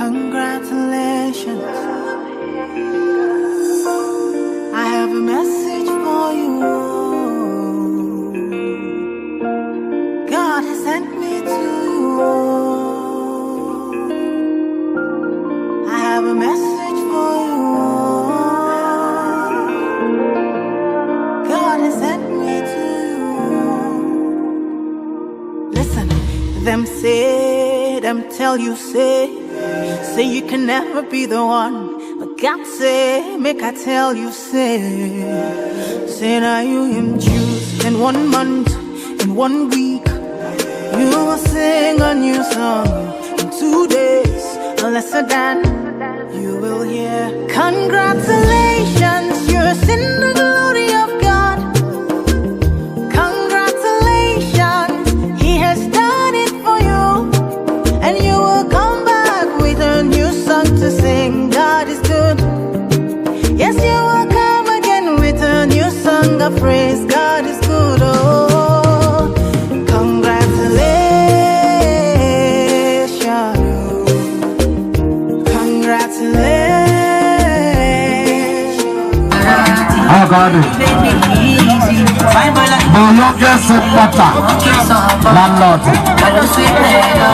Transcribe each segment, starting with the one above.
Congratulations. I have a message for you. God has sent me to you. I have a message for you. God has sent me to you. Listen, them say, them tell you, say you can never be the one. But God say, make I tell you, say now you him choose. In 1 month, in 1 week, you will sing a new song. In 2 days, a lesser than you will hear. Congratulations, you're in the glory of God. Congratulations, He has done it for you. And you will come back with a new song to sing. God is good. Yes, you will come again with a new song of praise. God is good. Oh, congratulations. Congratulations. Oh, God. The youngest butter. Landlord.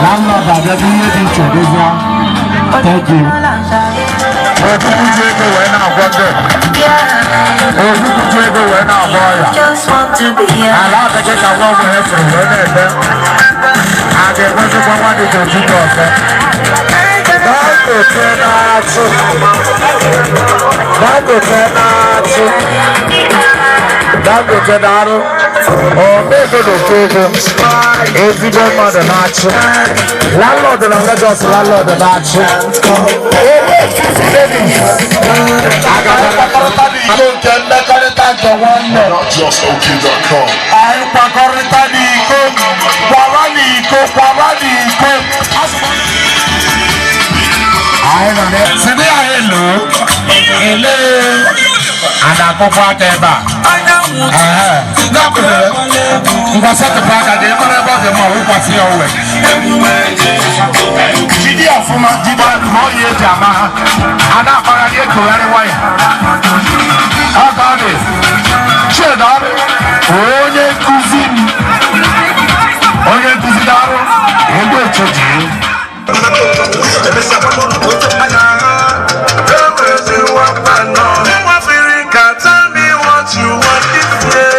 Landlord, I just need you to this one. Thank you. Just want to be here. I love to get a walk with him. I get one to one to do to go. Oh, make it occasion. Every day, mother, natural. Landlord, and Lagos, landlord, and natural. I don't get that one. Not just OK.com. I'm on it. Hello. Hello. And I go back there. Nga sete paka de mara ba de ma wo kwasi owe jidi afuma jiba mo ye jama ana para de ko yare wai agade chedare onye kuzi daro ndo choji tell me what you want this year.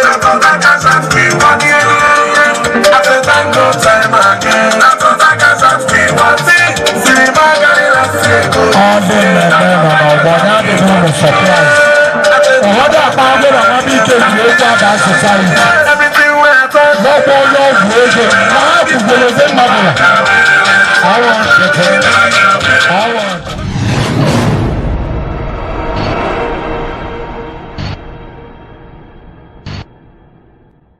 I want